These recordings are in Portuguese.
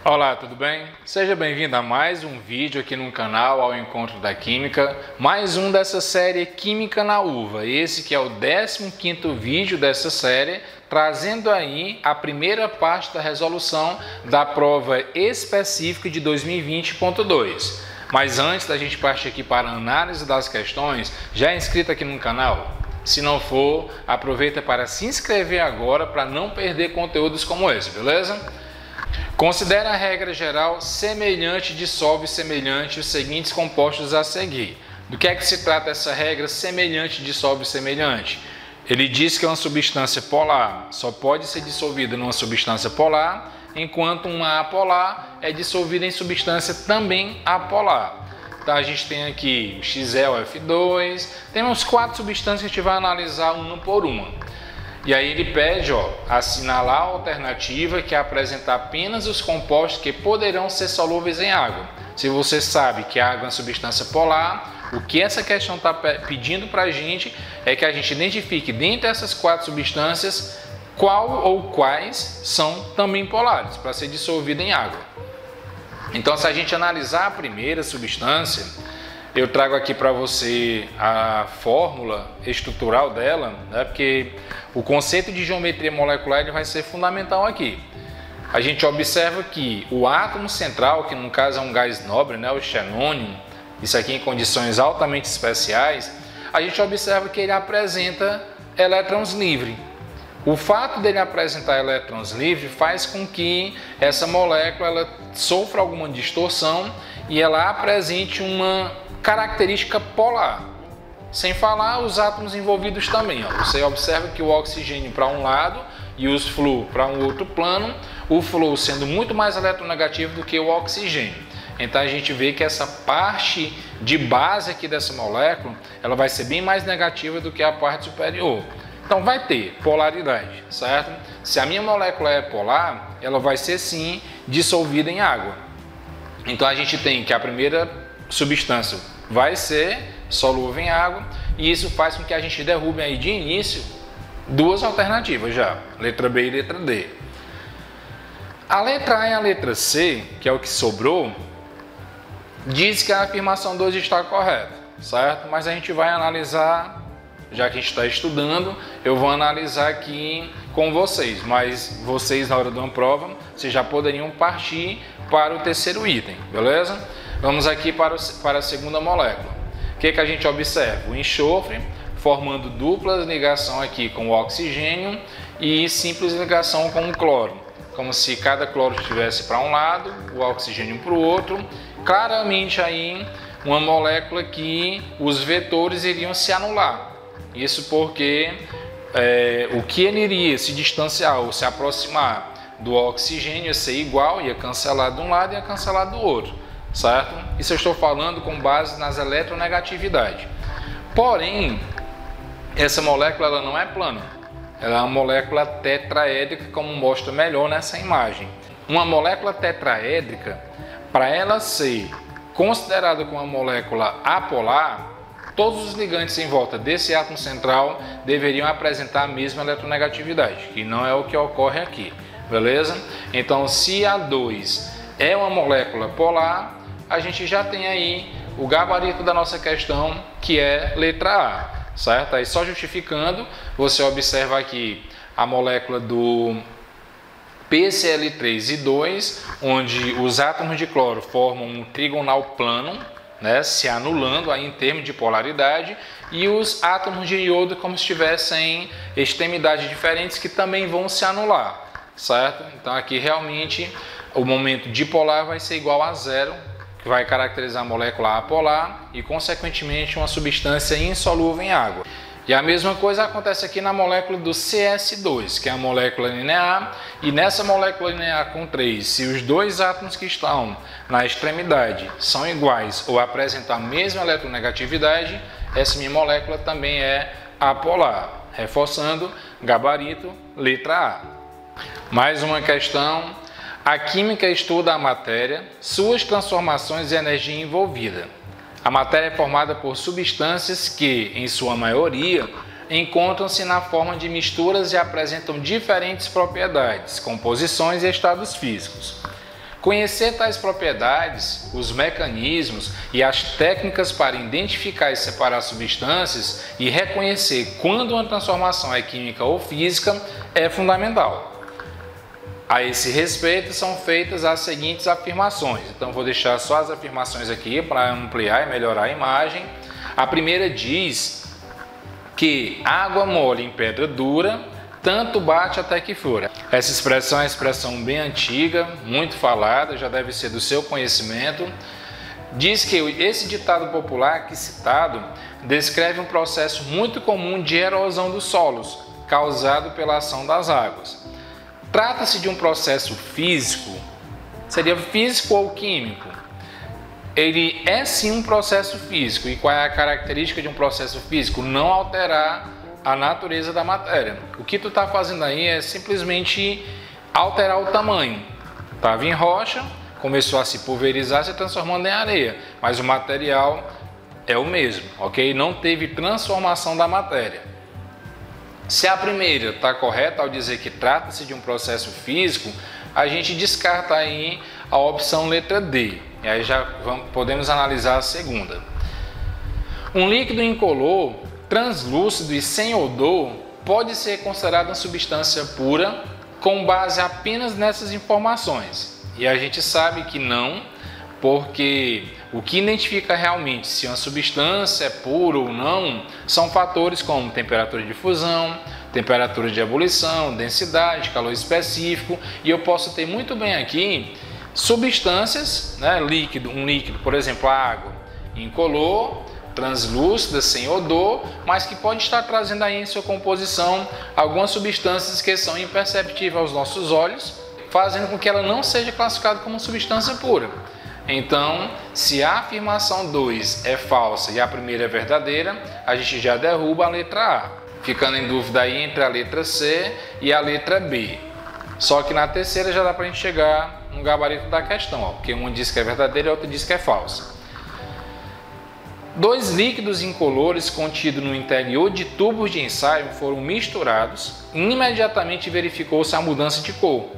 Olá, tudo bem? Seja bem-vindo a mais um vídeo aqui no canal Ao Encontro da Química, mais um dessa série Química na Uva. Esse que é o 15º vídeo dessa série, trazendo aí a primeira parte da resolução da prova específica de 2020.2. Mas antes da gente partir aqui para a análise das questões, já é inscrito aqui no canal? Se não for, aproveita para se inscrever agora para não perder conteúdos como esse, beleza? Considere a regra geral semelhante, dissolve semelhante os seguintes compostos a seguir. Do que é que se trata essa regra semelhante, dissolve semelhante? Ele diz que uma substância polar só pode ser dissolvida numa substância polar, enquanto uma apolar é dissolvida em substância também apolar. Então a gente tem aqui XeOF2, temos 4 substâncias que a gente vai analisar uma por uma. E aí ele pede, assinalar a alternativa que é apresentar apenas os compostos que poderão ser solúveis em água. Se você sabe que a água é uma substância polar, o que essa questão está pedindo para a gente é que a gente identifique dentre essas 4 substâncias qual ou quais são também polares, para ser dissolvida em água. Então, se a gente analisar a primeira substância, eu trago aqui para você a fórmula estrutural dela, né? Porque o conceito de geometria molecular ele vai ser fundamental aqui. A gente observa que o átomo central, que no caso é um gás nobre, né? O xenônio, isso aqui em condições altamente especiais, a gente observa que ele apresenta elétrons livres. O fato dele apresentar elétrons livres faz com que essa molécula ela sofra alguma distorção e ela apresente uma característica polar. Sem falar os átomos envolvidos também. Você observa que o oxigênio para um lado e os flúor para um outro plano, o flúor sendo muito mais eletronegativo do que o oxigênio. Então a gente vê que essa parte de base aqui dessa molécula, ela vai ser bem mais negativa do que a parte superior. Então vai ter polaridade, certo? Se a minha molécula é polar, ela vai ser sim dissolvida em água. Então a gente tem que a primeira substância vai ser solúvel em água e isso faz com que a gente derrube aí de início 2 alternativas já, letra B e letra D. A letra A e a letra C, que é o que sobrou, diz que a afirmação 2 está correta, certo? Mas a gente vai analisar, já que a gente está estudando, eu vou analisar aqui com vocês, mas vocês na hora de uma prova, vocês já poderiam partir para o terceiro item, beleza? Vamos aqui para a segunda molécula. O que a gente observa? O enxofre formando dupla ligação aqui com o oxigênio e simples ligação com o cloro. Como se cada cloro estivesse para um lado, o oxigênio para o outro. Claramente aí uma molécula que os vetores iriam se anular. Isso porque o que ele iria se distanciar ou se aproximar do oxigênio ia ser igual, ia cancelar de um lado e ia cancelar do outro. Certo? Isso eu estou falando com base nas eletronegatividades. Porém, essa molécula ela não é plana. Ela é uma molécula tetraédrica, como mostra melhor nessa imagem. Uma molécula tetraédrica, para ela ser considerada como uma molécula apolar, todos os ligantes em volta desse átomo central deveriam apresentar a mesma eletronegatividade, que não é o que ocorre aqui. Beleza? Então, se a 2 é uma molécula polar, a gente já tem aí o gabarito da nossa questão, que é letra A, certo? Aí só justificando, você observa aqui a molécula do PCl3 e 2, onde os átomos de cloro formam um trigonal plano, né, se anulando aí em termos de polaridade, e os átomos de iodo como se tivessem extremidades diferentes que também vão se anular, certo? Então aqui realmente o momento dipolar vai ser igual a 0, que vai caracterizar a molécula apolar e, consequentemente, uma substância insolúvel em água. E a mesma coisa acontece aqui na molécula do CS2, que é a molécula linear, e nessa molécula linear com 3, se os 2 átomos que estão na extremidade são iguais ou apresentam a mesma eletronegatividade, essa minha molécula também é apolar. Reforçando, gabarito, letra A. Mais uma questão. A química estuda a matéria, suas transformações e energia envolvida. A matéria é formada por substâncias que, em sua maioria, encontram-se na forma de misturas e apresentam diferentes propriedades, composições e estados físicos. Conhecer tais propriedades, os mecanismos e as técnicas para identificar e separar substâncias e reconhecer quando uma transformação é química ou física é fundamental. A esse respeito são feitas as seguintes afirmações. Então vou deixar só as afirmações aqui para ampliar e melhorar a imagem. A primeira diz que água mole em pedra dura, tanto bate até que fura. Essa expressão é uma expressão bem antiga, muito falada, já deve ser do seu conhecimento. Diz que esse ditado popular aqui citado descreve um processo muito comum de erosão dos solos, causado pela ação das águas. Trata-se de um processo físico, seria físico ou químico? Ele é sim um processo físico. E qual é a característica de um processo físico? Não alterar a natureza da matéria. O que tu está fazendo aí é simplesmente alterar o tamanho. Estava em rocha, começou a se pulverizar, se transformando em areia, mas o material é o mesmo, ok? Não teve transformação da matéria. Se a primeira está correta ao dizer que trata-se de um processo físico, a gente descarta aí a opção letra D. E aí já podemos analisar a segunda. Um líquido incolor, translúcido e sem odor pode ser considerado uma substância pura com base apenas nessas informações. E a gente sabe que não, porque o que identifica realmente se uma substância é pura ou não são fatores como temperatura de fusão, temperatura de ebulição, densidade, calor específico, e eu posso ter muito bem aqui substâncias, né, um líquido, por exemplo, a água, incolor, translúcida, sem odor, mas que pode estar trazendo aí em sua composição algumas substâncias que são imperceptíveis aos nossos olhos, fazendo com que ela não seja classificada como substância pura. Então, se a afirmação 2 é falsa e a primeira é verdadeira, a gente já derruba a letra A, ficando em dúvida aí entre a letra C e a letra B. Só que na terceira já dá para a gente chegar no gabarito da questão, ó, porque um diz que é verdadeira e outro diz que é falsa. Dois líquidos incolores contidos no interior de tubos de ensaio foram misturados e imediatamente verificou-se a mudança de cor.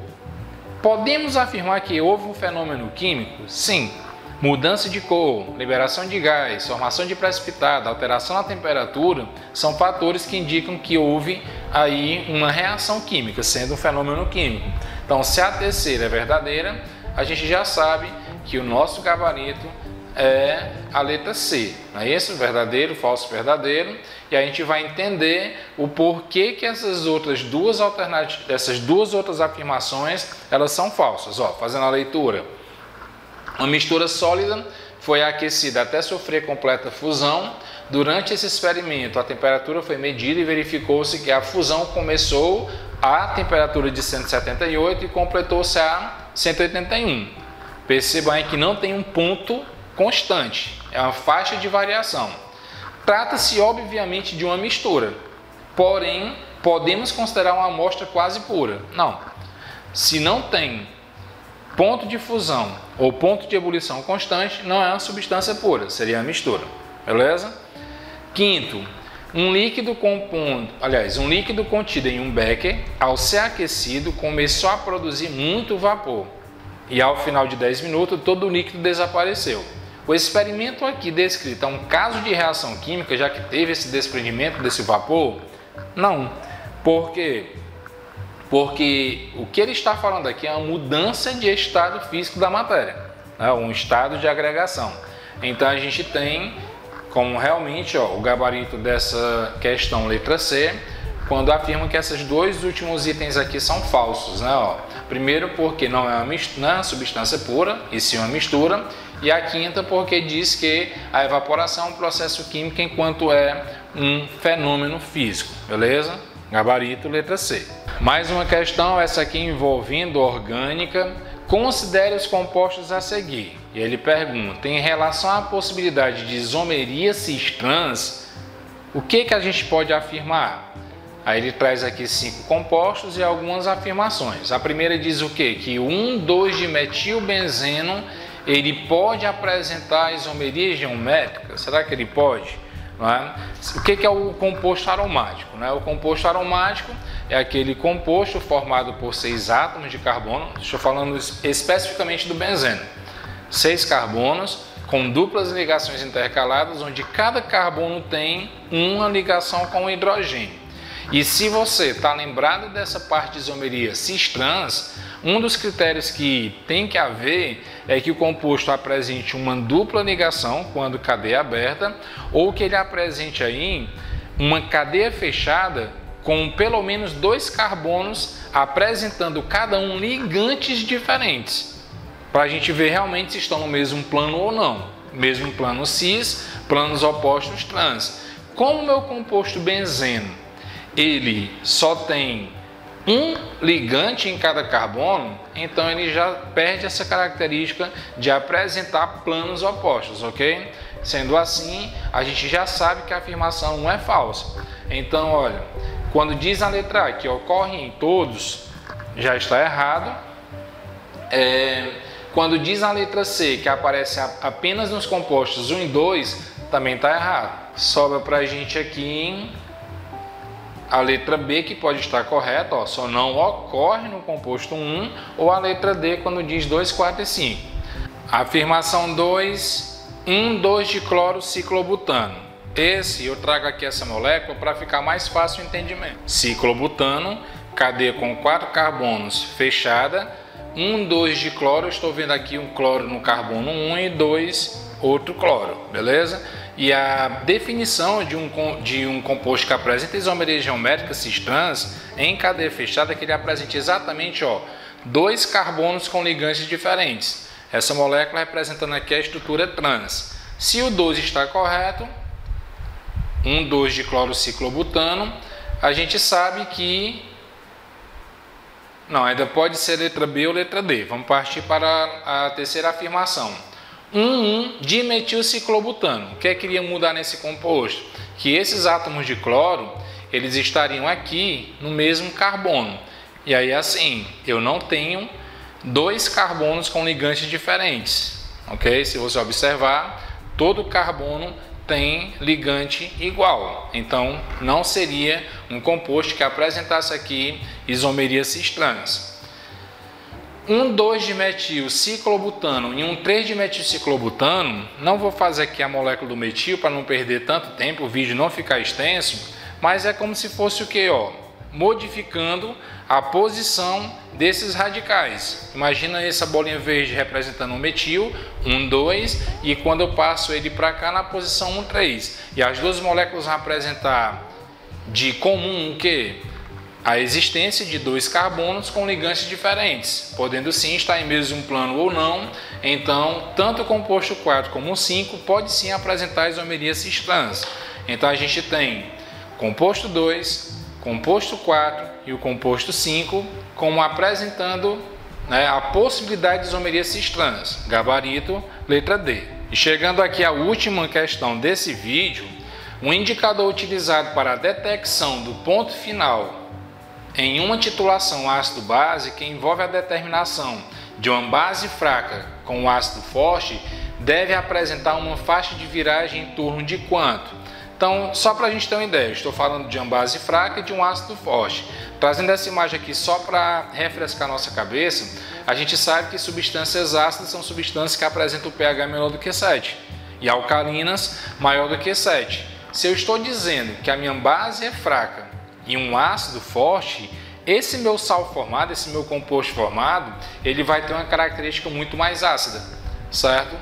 Podemos afirmar que houve um fenômeno químico? Sim. Mudança de cor, liberação de gás, formação de precipitado, alteração na temperatura são fatores que indicam que houve aí uma reação química, sendo um fenômeno químico. Então, se a terceira é verdadeira, a gente já sabe que o nosso gabarito é a letra C, não é isso? Verdadeiro, falso, verdadeiro. E a gente vai entender o porquê que essas duas outras afirmações, elas são falsas. Ó, fazendo a leitura. Uma mistura sólida foi aquecida até sofrer completa fusão. Durante esse experimento, a temperatura foi medida e verificou-se que a fusão começou a temperatura de 178 e completou-se a 181. Percebam aí que não tem um ponto constante, é uma faixa de variação. Trata-se obviamente de uma mistura, porém podemos considerar uma amostra quase pura. Não, se não tem ponto de fusão ou ponto de ebulição constante, não é uma substância pura, seria uma mistura, beleza? Quinto, um líquido contido em um becker, ao ser aquecido, começou a produzir muito vapor e ao final de 10 minutos todo o líquido desapareceu. O experimento aqui descrito é um caso de reação química, já que teve esse desprendimento desse vapor? Não. Por quê? Porque o que ele está falando aqui é uma mudança de estado físico da matéria, né? Um estado de agregação. Então a gente tem como realmente o gabarito dessa questão letra C, quando afirma que esses dois últimos itens aqui são falsos, né? Primeiro porque não é uma substância pura, e sim uma mistura. E a quinta porque diz que a evaporação é um processo químico enquanto é um fenômeno físico, beleza? Gabarito letra C. Mais uma questão, essa aqui envolvendo orgânica. Considere os compostos a seguir. E ele pergunta, em relação à possibilidade de isomeria cis-trans, o que a gente pode afirmar? Aí ele traz aqui 5 compostos e algumas afirmações. A primeira diz o quê? Que 1,2-dimetilbenzeno ele pode apresentar isomeria geométrica? Será que ele pode? não é? O que é o composto aromático, né? O composto aromático é aquele composto formado por 6 átomos de carbono, estou falando especificamente do benzeno, 6 carbonos com duplas ligações intercaladas, onde cada carbono tem uma ligação com o hidrogênio. E se você está lembrado dessa parte de isomeria cis-trans, um dos critérios que tem que haver é que o composto apresente uma dupla ligação quando cadeia aberta, ou que ele apresente aí uma cadeia fechada com pelo menos 2 carbonos apresentando cada um ligantes diferentes, para a gente ver realmente se estão no mesmo plano ou não, mesmo plano cis, planos opostos trans. Como o meu composto benzeno ele só tem um ligante em cada carbono, então ele já perde essa característica de apresentar planos opostos, ok? Sendo assim, a gente já sabe que a afirmação 1 é falsa. Então, olha, quando diz a letra A que ocorre em todos, já está errado. Quando diz a letra C que aparece apenas nos compostos 1 e 2, também está errado. Sobra para a gente aqui a letra B, que pode estar correta, ó, só não ocorre no composto 1, ou a letra D quando diz 2, 4 e 5. Afirmação 2, 1,2-dicloro-ciclobutano. Eu trago aqui essa molécula para ficar mais fácil o entendimento. Ciclobutano, cadeia com 4 carbonos fechada, 1,2-dicloro, estou vendo aqui um cloro no carbono 1 e 2 outro cloro, beleza? E a definição de um composto que apresenta isomeria geométrica cis-trans em cadeia fechada é que ele apresenta exatamente 2 carbonos com ligantes diferentes. Essa molécula representando aqui a estrutura trans. Se o 2 está correto, 1,2-diclorociclobutano, a gente sabe que não, ainda pode ser letra B ou letra D. Vamos partir para a terceira afirmação. 1,1-dimetilciclobutano. O que queria mudar nesse composto? Que esses átomos de cloro, eles estariam aqui no mesmo carbono. E aí assim, eu não tenho 2 carbonos com ligantes diferentes. Ok? Se você observar, todo carbono tem ligante igual. Então, não seria um composto que apresentasse aqui isomeria cis-trans. 1,2-dimetilciclobutano e 1,3-dimetilciclobutano, não vou fazer aqui a molécula do metil para não perder tanto tempo, o vídeo não ficar extenso, mas é como se fosse o que? Modificando a posição desses radicais. Imagina essa bolinha verde representando um metil, 1, 2, e quando eu passo ele para cá na posição 1, 3. E as duas moléculas vão apresentar de comum o que? A existência de 2 carbonos com ligantes diferentes, podendo sim estar em mesmo plano ou não. Então, tanto o composto 4 como o 5 pode sim apresentar isomeria cis-trans. Então, a gente tem composto 2, composto 4 e o composto 5 como apresentando a possibilidade de isomeria cis-trans. Gabarito, letra D. E chegando aqui à última questão desse vídeo, um indicador utilizado para a detecção do ponto final em uma titulação ácido-base que envolve a determinação de uma base fraca com um ácido forte deve apresentar uma faixa de viragem em torno de quanto? Então, só para a gente ter uma ideia, estou falando de uma base fraca e de um ácido forte. Trazendo essa imagem aqui só para refrescar nossa cabeça, a gente sabe que substâncias ácidas são substâncias que apresentam o pH menor do que 7 e alcalinas maior do que 7. Se eu estou dizendo que a minha base é fraca e um ácido forte, esse meu sal formado, esse meu composto formado, ele vai ter uma característica muito mais ácida, certo?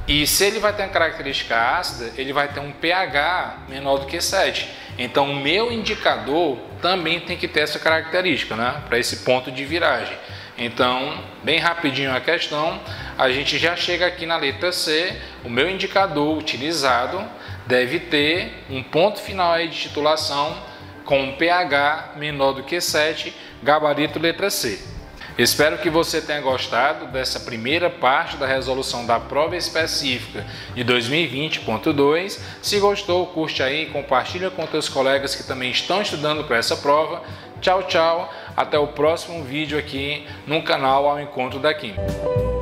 E se ele vai ter uma característica ácida, ele vai ter um pH menor do que 7. Então, o meu indicador também tem que ter essa característica, para esse ponto de viragem. Então, bem rapidinho a questão, a gente já chega aqui na letra C, o meu indicador utilizado deve ter um ponto final aí de titulação com um pH menor do que 7, gabarito letra C. Espero que você tenha gostado dessa primeira parte da resolução da prova específica de 2020.2. Se gostou, curte aí, compartilha com teus colegas que também estão estudando para essa prova. Tchau, tchau. Até o próximo vídeo aqui no canal Ao Encontro da Química.